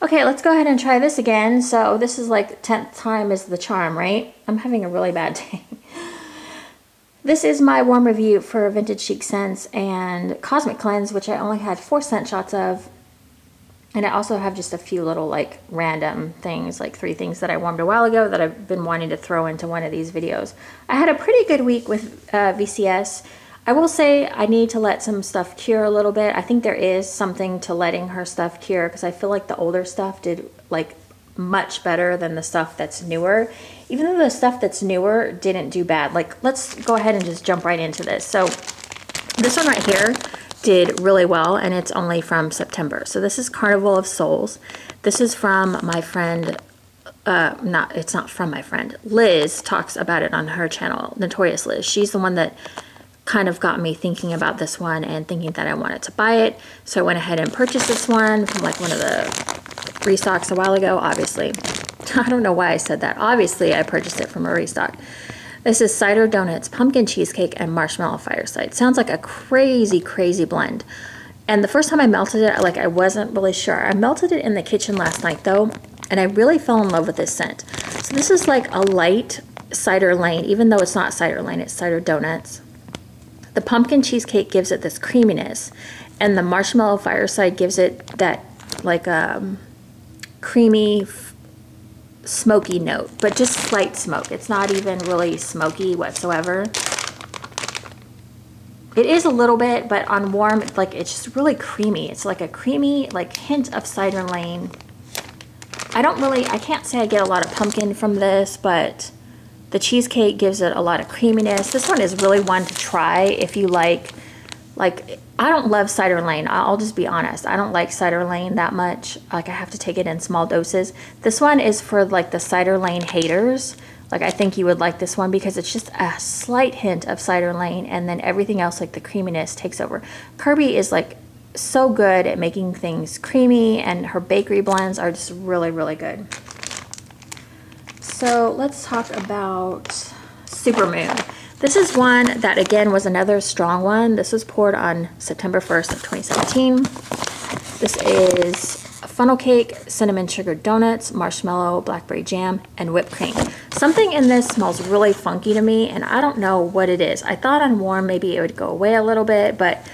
Okay, let's go ahead and try this again. So this is like 10th time is the charm, right? I'm having a really bad day. This is my warm review for Vintage Chic Scents and Cosmic Cleanse, which I only had 4 scent shots of. And I also have just a few little like random things, like 3 things that I warmed a while ago that I've been wanting to throw into one of these videos. I had a pretty good week with VCS. I will say I need to let some stuff cure a little bit. I think there is something to letting her stuff cure because I feel like the older stuff did like much better than the stuff that's newer. Even though the stuff that's newer didn't do bad. Like, let's go ahead and just jump right into this. So this one right here did really well, and it's only from September. So this is Carnival of Souls. This is from my friend, it's not from my friend. Liz talks about it on her channel, Notorious Liz. She's the one that kind of got me thinking about this one and thinking that I wanted to buy it. So I went ahead and purchased this one from like one of the restocks a while ago, obviously. I don't know why I said that. Obviously, I purchased it from a restock. This is Cider Donuts, Pumpkin Cheesecake, and Marshmallow Fireside. Sounds like a crazy, crazy blend. And the first time I melted it, like I wasn't really sure. I melted it in the kitchen last night though, and I really fell in love with this scent. So this is like a light cider lane, even though it's not cider lane, it's Cider Donuts. The pumpkin cheesecake gives it this creaminess, and the marshmallow fireside gives it that like creamy, smoky note, but just slight smoke. It's not even really smoky whatsoever. It is a little bit, but on warm, like it's just really creamy. It's like a creamy, like hint of cider lane. I can't say I get a lot of pumpkin from this, but the cheesecake gives it a lot of creaminess. This one is really one to try if you like, I don't love cider lane. I'll just be honest. I don't like cider lane that much. Like I have to take it in small doses. This one is for like the cider lane haters. Like I think you would like this one because it's just a slight hint of cider lane, and then everything else, like the creaminess, takes over. Kirby is like so good at making things creamy, and her bakery blends are just really, really good. So let's talk about Supermoon. This is one that again was another strong one. This was poured on September 1st of 2017. This is funnel cake, cinnamon sugar donuts, marshmallow, blackberry jam, and whipped cream. Something in this smells really funky to me, and I don't know what it is. I thought on warm maybe it would go away a little bit, but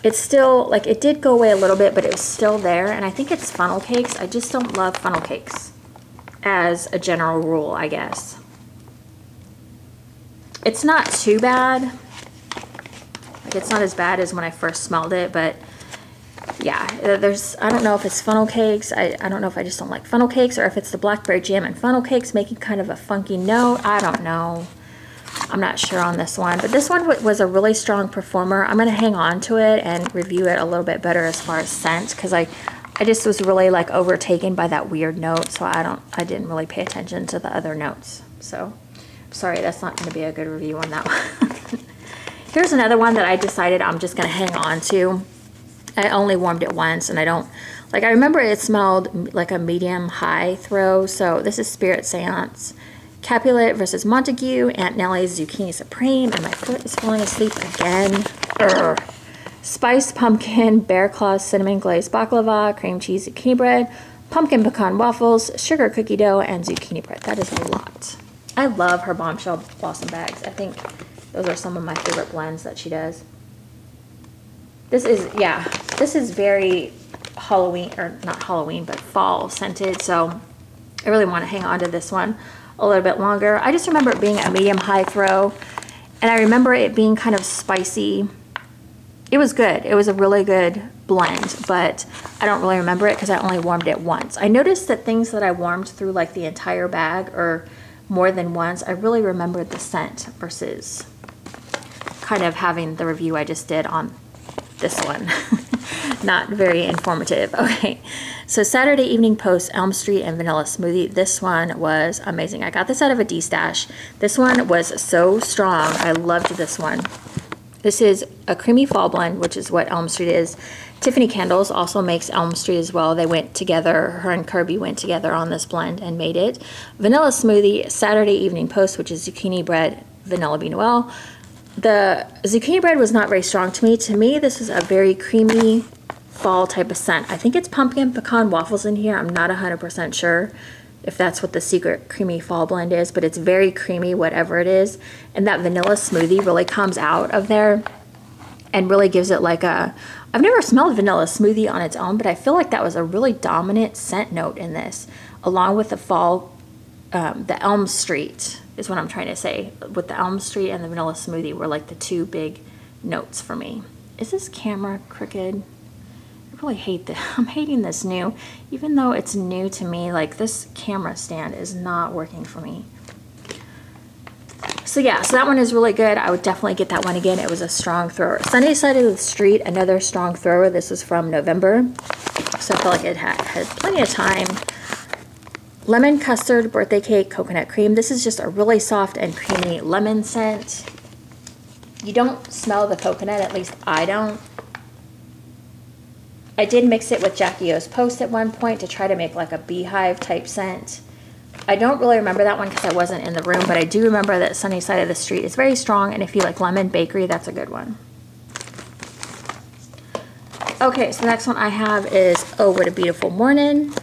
it's still, like it did go away a little bit, but it was still there, and I think it's funnel cakes. I just don't love funnel cakes as a general rule, I guess. It's not too bad. Like it's not as bad as when I first smelled it, but yeah, I don't know if it's funnel cakes. I don't know if I just don't like funnel cakes, or if it's the blackberry jam and funnel cakes making kind of a funky note. I don't know. I'm not sure on this one, but this one was a really strong performer. I'm going to hang on to it and review it a little bit better as far as scent, because I just was really like overtaken by that weird note, so I didn't really pay attention to the other notes. So sorry, that's not going to be a good review on that one. Here's another one that I decided I'm just going to hang on to. I only warmed it once, and I don't, like, I remember it smelled like a medium-high throw. So this is Spirit Seance, Capulet versus Montague, Aunt Nellie's Zucchini Supreme, and my foot is falling asleep again. Urgh. Spiced pumpkin, bear claw, cinnamon glazed baklava, cream cheese zucchini bread, pumpkin pecan waffles, sugar cookie dough, and zucchini bread. That is a lot. I love her bombshell blossom bags. I think those are some of my favorite blends that she does. This is very Halloween, or not Halloween, but fall scented. So I really want to hang on to this one a little bit longer. I just remember it being a medium-high throw, and I remember it being kind of spicy. It was good. It was a really good blend, but I don't really remember it because I only warmed it once. I noticed that things that I warmed through like the entire bag or more than once, I really remembered the scent versus kind of having the review I just did on this one. Not very informative. Okay, so Saturday Evening Post Elm Street and Vanilla Smoothie. This one was amazing. I got this out of a D-stash. This one was so strong. I loved this one. This is a creamy fall blend, which is what Elm Street is. Tiffany Candles also makes Elm Street as well. They went together, her and Kirby went together on this blend and made it. Vanilla Smoothie, Saturday Evening Post, which is zucchini bread, vanilla bean oil. The zucchini bread was not very strong to me. To me, this is a very creamy, fall type of scent. I think it's pumpkin pecan waffles in here. I'm not 100% sure if that's what the secret creamy fall blend is, but it's very creamy, whatever it is. And that vanilla smoothie really comes out of there and really gives it like a, I've never smelled vanilla smoothie on its own, but I feel like that was a really dominant scent note in this, along with the fall, the Elm Street is what I'm trying to say. With the Elm Street and the vanilla smoothie were like the two big notes for me. Is this camera crooked? I really hate this. I'm hating this new, even though it's new to me, like this camera stand is not working for me. So yeah, so that one is really good. I would definitely get that one again. It was a strong thrower. Sunny Side of the Street, another strong thrower. This is from November, so I feel like it had plenty of time. Lemon Custard Birthday Cake Coconut Cream. This is just a really soft and creamy lemon scent. You don't smell the coconut, at least I don't. I did mix it with Jackie O's Post at one point to try to make like a beehive type scent. I don't really remember that one because I wasn't in the room, but I do remember that Sunny Side of the Street is very strong, and if you like lemon bakery, that's a good one. Okay, so the next one I have is Oh What a Beautiful Morning.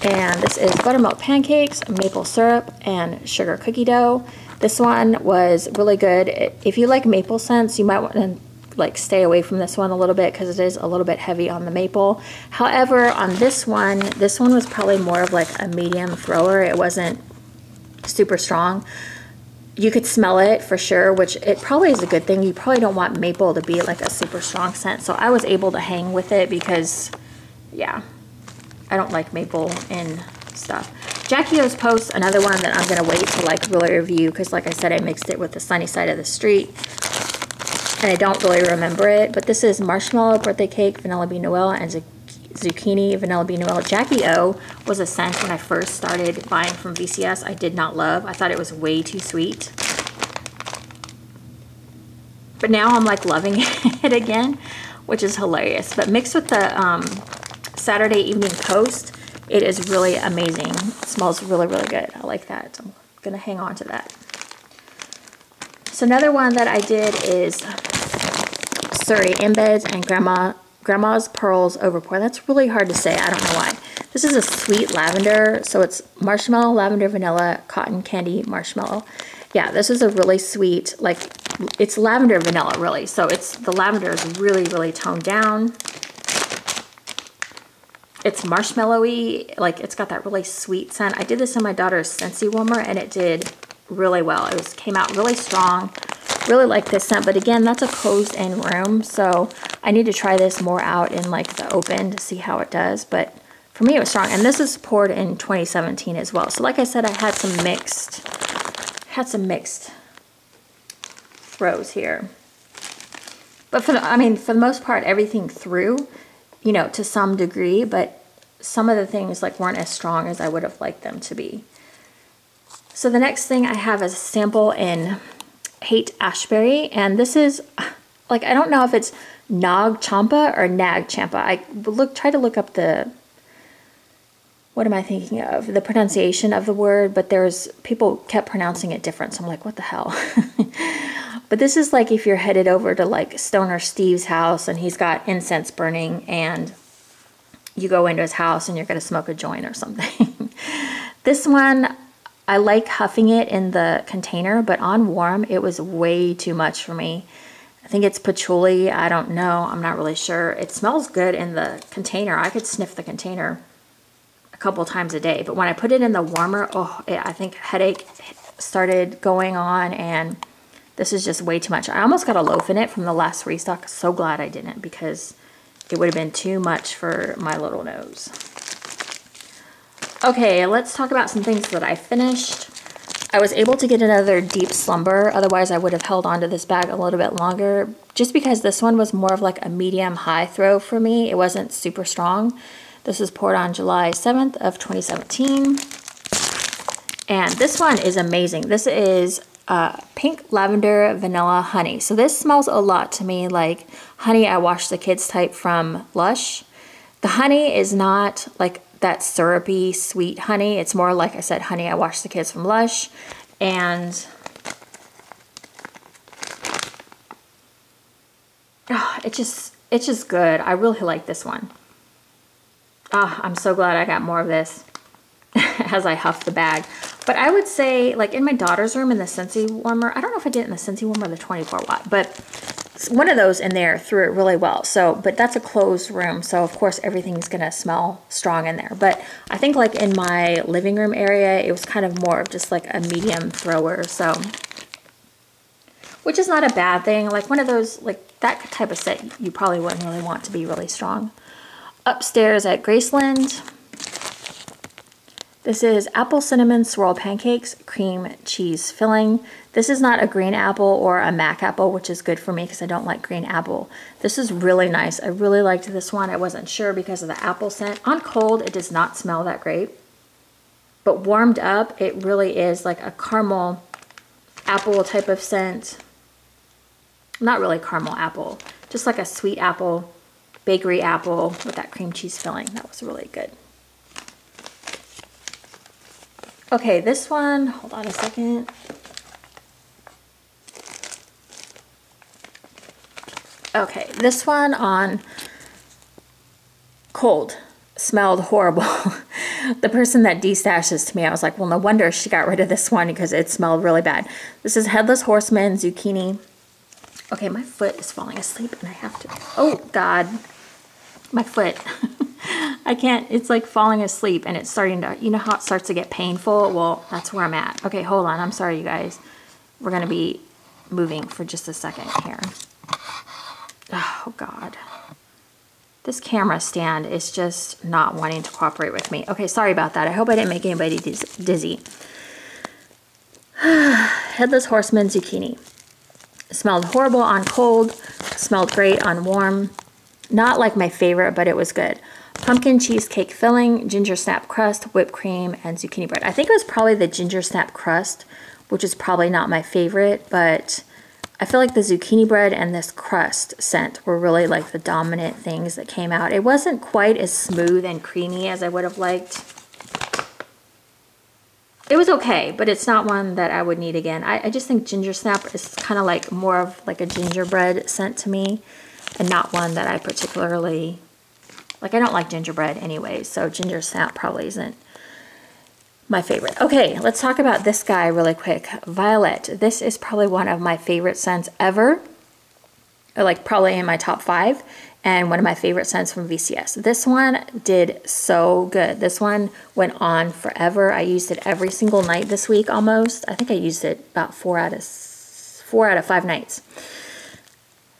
And this is buttermilk pancakes, maple syrup, and sugar cookie dough. This one was really good. If you like maple scents, you might want to like stay away from this one a little bit because it is a little bit heavy on the maple. However, on this one was probably more of like a medium thrower. It wasn't super strong. You could smell it for sure, which it probably is a good thing. You probably don't want maple to be like a super strong scent. So I was able to hang with it because, yeah, I don't like maple in stuff. Jackie O's Post, another one that I'm going to wait to like really review because like I said, I mixed it with the Sunny Side of the Street. And I don't really remember it, but this is Marshmallow Birthday Cake, Vanilla Bean Noel, and Zucchini Vanilla Bean Noel. Jackie O was a scent when I first started buying from VCS. I did not love. I thought it was way too sweet. But now I'm like loving it again, which is hilarious. But mixed with the Saturday Evening Post, it is really amazing. It smells really, really good. I like that. I'm going to hang on to that. So another one that I did is Surrey Embeds and Grandma's Pearls Overpour. That's really hard to say. I don't know why. This is a sweet lavender. So it's marshmallow, lavender, vanilla, cotton candy, marshmallow. Yeah, this is a really sweet, like it's lavender vanilla really. So the lavender is really, really toned down. It's marshmallowy, like it's got that really sweet scent. I did this in my daughter's Scentsy warmer and it did really well. It came out really strong. Really like this scent, but again, that's a closed-in room, so I need to try this more out in like the open to see how it does. But for me, it was strong, and this is poured in 2017 as well. So like I said, I had some mixed throws here. But for the most part, everything threw, you know, to some degree. But some of the things like weren't as strong as I would have liked them to be. So the next thing I have is a sample in Hate Ashberry, and this is like, I don't know if it's Nag Champa or Nag Champa. I tried to look up the, what am I thinking of? The pronunciation of the word, but people kept pronouncing it different, so I'm like, what the hell? But this is like if you're headed over to like Stoner Steve's house and he's got incense burning and you go into his house and you're going to smoke a joint or something. This one, I like huffing it in the container, but on warm, it was way too much for me. I think it's patchouli. I don't know. I'm not really sure. It smells good in the container. I could sniff the container a couple times a day, but when I put it in the warmer, I think headache started going on, and this is just way too much. I almost got a loaf in it from the last restock. So glad I didn't, because it would have been too much for my little nose. Okay, let's talk about some things that I finished. I was able to get another Deep Slumber, otherwise I would have held on to this bag a little bit longer, just because this one was more of like a medium-high throw for me. It wasn't super strong. This is poured on July 7th of 2017. And this one is amazing. This is Pink Lavender Vanilla Honey. So this smells a lot to me like Honey I Wash the Kids type from Lush. The honey is not like that syrupy sweet honey. It's more like I said, Honey I Wash the Kids from Lush. And it it's just good. I really like this one. Ah, I'm so glad I got more of this as I huff the bag. But I would say, like in my daughter's room in the Scentsy warmer, I don't know if I did it in the Scentsy warmer or the 24 watt, but one of those in there threw it really well. So, but that's a closed room, so of course everything's gonna smell strong in there. But I think like in my living room area, it was kind of more of just like a medium thrower, so, which is not a bad thing. Like one of those, like that type of set, you probably wouldn't really want to be really strong. Upstairs at Graceland, this is apple cinnamon swirl pancakes, cream cheese filling. This is not a green apple or a mac apple, which is good for me because I don't like green apple. This is really nice. I really liked this one. I wasn't sure because of the apple scent. On cold, it does not smell that great. But warmed up, it really is like a caramel apple type of scent. Not really caramel apple, just like a sweet apple, bakery apple with that cream cheese filling. That was really good. Okay, this one, hold on a second. Okay, this one on cold smelled horrible. The person that destashed this to me, I was like, well, no wonder she got rid of this one because it smelled really bad. This is Headless Horseman Zucchini. Okay, my foot is falling asleep and I have to, oh God, my foot. I can't, it's like falling asleep and it's starting to, you know how it starts to get painful? Well, that's where I'm at. Okay, hold on. I'm sorry, you guys. We're going to be moving for just a second here. Oh, God. This camera stand is just not wanting to cooperate with me. Okay, sorry about that. I hope I didn't make anybody dizzy. Headless Horseman Zucchini. Smelled horrible on cold. Smelled great on warm. Not like my favorite, but it was good. Pumpkin cheesecake filling, ginger snap crust, whipped cream, and zucchini bread. I think it was probably the ginger snap crust, which is probably not my favorite, but I feel like the zucchini bread and this crust scent were really like the dominant things that came out. It wasn't quite as smooth and creamy as I would have liked. It was okay, but it's not one that I would need again. I just think ginger snap is kind of like more of like a gingerbread scent to me, and not one that I particularly, like I don't like gingerbread anyway, so ginger snap probably isn't my favorite. Okay, let's talk about this guy really quick. Violet. This is probably one of my favorite scents ever, or like probably in my top 5, and one of my favorite scents from VCS. This one did so good. This one went on forever. I used it every single night this week almost. I think I used it about 4 out of 5 nights.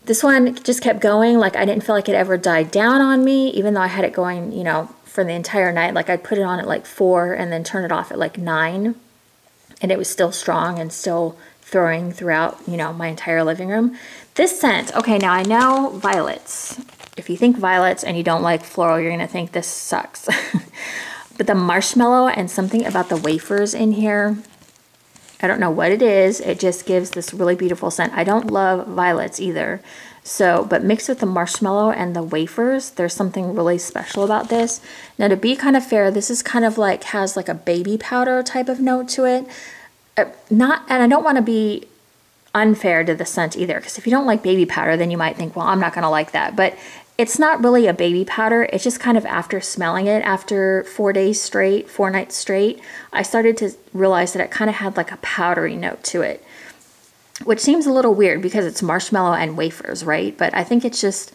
This one just kept going. Like I didn't feel like it ever died down on me, even though I had it going, you know, for the entire night. Like I'd put it on at like 4 and then turn it off at like 9, and it was still strong and still throwing throughout, you know, my entire living room. This scent, okay, now I know violets. If you think violets and you don't like floral, you're gonna think this sucks. But the marshmallow and something about the wafers in here, I don't know what it is. It just gives this really beautiful scent. I don't love violets either. So, but mixed with the marshmallow and the wafers, there's something really special about this. Now to be kind of fair, this is kind of like, has like a baby powder type of note to it. And I don't want to be unfair to the scent either, because if you don't like baby powder, then you might think, well, I'm not going to like that. But it's not really a baby powder. It's just kind of after smelling it, after 4 days straight, 4 nights straight, I started to realize that it kind of had like a powdery note to it, which seems a little weird because it's marshmallow and wafers, right? But I think it's just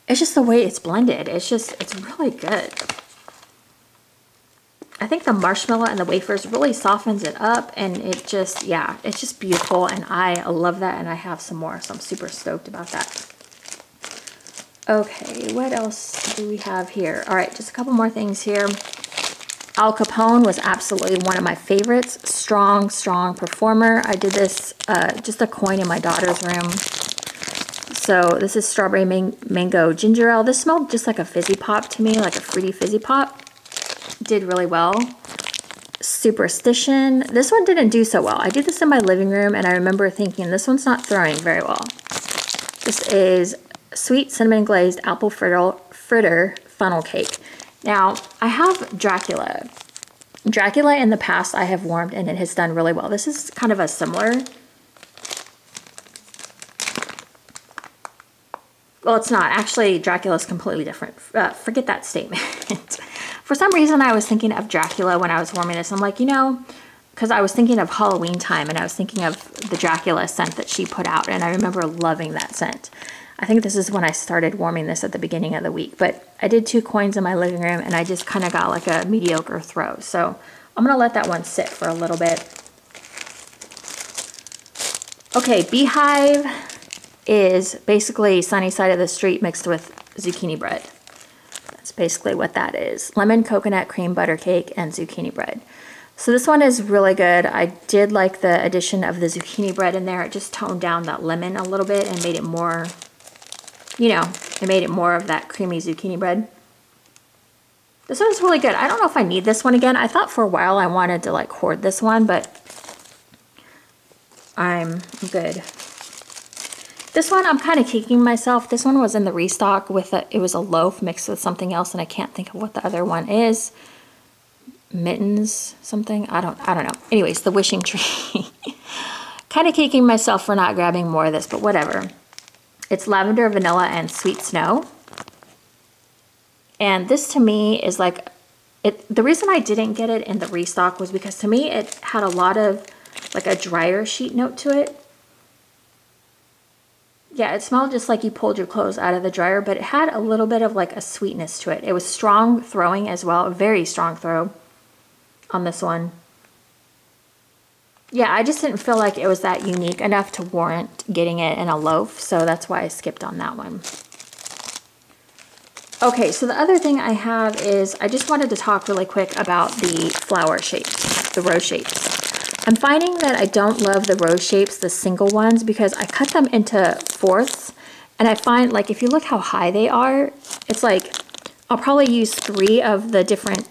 the way it's blended. It's really good. I think the marshmallow and the wafers really softens it up, and it just, yeah, it's just beautiful, and I love that, and I have some more, so I'm super stoked about that. Okay, what else do we have here? All right, just a couple more things here. Al Capone was absolutely one of my favorites. Strong, strong performer. I did this, just a coin in my daughter's room. So this is strawberry mango ginger ale. This smelled just like a fizzy pop to me, like a fruity fizzy pop. Did really well. Superstition. This one didn't do so well. I did this in my living room, and I remember thinking, this one's not throwing very well. This is sweet cinnamon glazed apple fritter funnel cake. Now, I have Dracula. Dracula in the past I have warmed, and it has done really well. This is kind of a similar Well, it's not. Actually, Dracula is completely different. Forget that statement. For some reason, I was thinking of Dracula when I was warming this. I'm like, you know, because I was thinking of Halloween time, and I was thinking of the Dracula scent that she put out, and I remember loving that scent. I think this is when I started warming this at the beginning of the week, but I did 2 coins in my living room, and I just kind of got like a mediocre throw. So I'm going to let that one sit for a little bit. Okay, Beehive is basically Sunny Side of the Street mixed with zucchini bread. That's basically what that is. Lemon, coconut, cream, butter cake, and zucchini bread. So this one is really good. I did like the addition of the zucchini bread in there. It just toned down that lemon a little bit and made it more, you know, it made it more of that creamy zucchini bread. This one's really good. I don't know if I need this one again. I thought for a while I wanted to like hoard this one, but I'm good. This one, I'm kind of kicking myself. This one was in the restock with it was a loaf mixed with something else, and I can't think of what the other one is. Mittens, something. I don't know. Anyways, the wishing tree. Kind of kicking myself for not grabbing more of this, but whatever. It's lavender, vanilla, and sweet snow. And this to me is like the reason I didn't get it in the restock was because to me it had a lot of like a drier sheet note to it. Yeah, it smelled just like you pulled your clothes out of the dryer, but it had a little bit of like a sweetness to it. It was strong throwing as well, a very strong throw on this one. Yeah, I just didn't feel like it was that unique enough to warrant getting it in a loaf, so that's why I skipped on that one. Okay, so the other thing I have is I just wanted to talk really quick about the flower shapes, the rose shapes. I'm finding that I don't love the rose shapes, the single ones, because I cut them into fourths, and I find like if you look how high they are, it's like I'll probably use 3 of the different,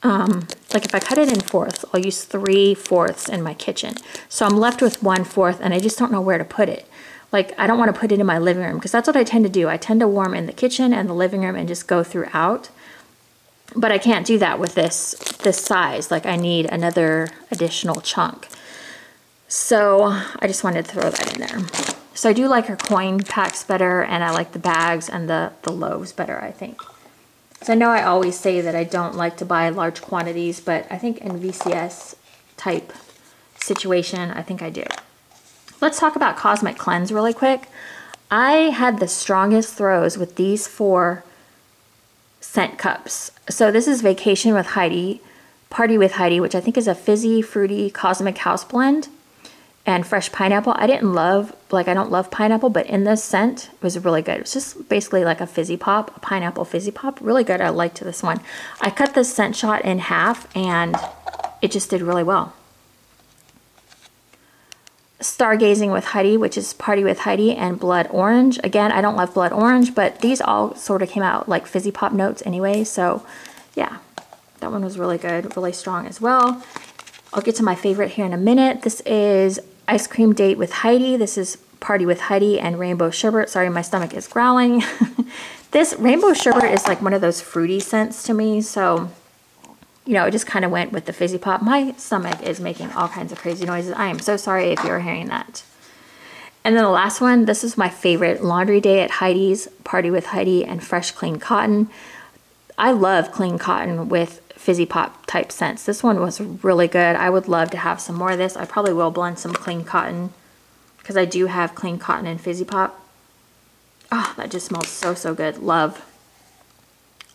like if I cut it in fourths, I'll use 3/4 in my kitchen. So I'm left with 1/4, and I just don't know where to put it. Like I don't want to put it in my living room because that's what I tend to do. I tend to warm in the kitchen and the living room and just go throughout. But I can't do that with this size. Like I need another additional chunk. So I just wanted to throw that in there. So I do like her coin packs better, and I like the bags and the loaves better, I think. So I know I always say that I don't like to buy large quantities, but I think in VCS type situation, I think I do. Let's talk about Cosmic Cleanse really quick. I had the strongest throws with these 4 scent cups. So this is Vacation with Heidi, Party with Heidi, which I think is a fizzy, fruity, cosmic house blend, and fresh pineapple. I don't love pineapple, but in this scent, it was really good. It was just basically like a fizzy pop, a pineapple fizzy pop. Really good. I liked this one. I cut this scent shot in half, and it just did really well. Stargazing with Heidi, which is Party with Heidi, and Blood Orange. Again, I don't love Blood Orange, but these all sort of came out like fizzy pop notes anyway, so yeah, that one was really good, really strong as well. I'll get to my favorite here in a minute. This is Ice Cream Date with Heidi. This is Party with Heidi and Rainbow Sherbet. Sorry, my stomach is growling. This Rainbow Sherbet is like one of those fruity scents to me, so you know, it just kind of went with the fizzy pop. My stomach is making all kinds of crazy noises. I am so sorry if you're hearing that. And then the last one, this is my favorite, Laundry Day at Heidi's, Party with Heidi, and Fresh Clean Cotton. I love clean cotton with fizzy pop type scents. This one was really good. I would love to have some more of this. I probably will blend some clean cotton because I do have clean cotton and fizzy pop. Oh, that just smells so, so good. Love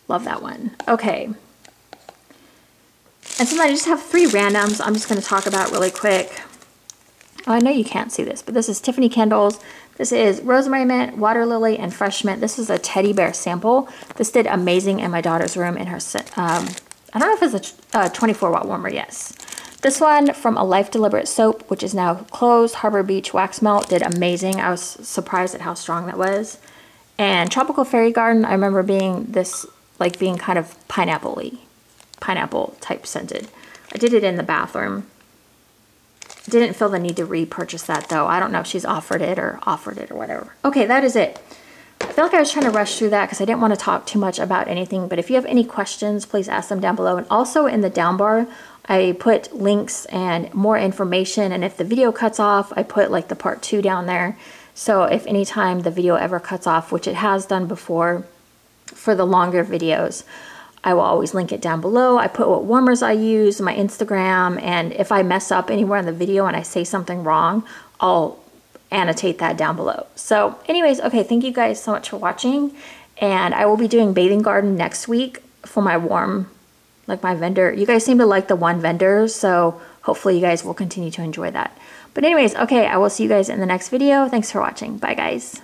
that one. Okay. And so then I just have 3 randoms I'm just going to talk about really quick. Oh, I know you can't see this, but this is Tiffany Candles. This is Rosemary Mint, Water Lily, and Fresh Mint. This is a teddy bear sample. This did amazing in my daughter's room in her, I don't know if it's a 24 watt warmer, yes. This one from A Life Deliberate Soap, which is now closed, Harbor Beach Wax Melt, did amazing. I was surprised at how strong that was. And Tropical Fairy Garden, I remember being being kind of pineapple type scented. I did it in the bathroom. Didn't feel the need to repurchase that though. I don't know if she's offered it or whatever. Okay, that is it. I feel like I was trying to rush through that because I didn't want to talk too much about anything, but if you have any questions, please ask them down below. And also in the down bar, I put links and more information, and if the video cuts off, I put like the part 2 down there. So if anytime the video ever cuts off, which it has done before for the longer videos, I will always link it down below. I put what warmers I use, my Instagram, and if I mess up anywhere in the video and I say something wrong, I'll annotate that down below. So anyways, okay, thank you guys so much for watching, and I will be doing bathing garden next week for my warm, like my vendor. You guys seem to like the one vendor, so hopefully you guys will continue to enjoy that. But anyways, okay, I will see you guys in the next video. Thanks for watching. Bye guys.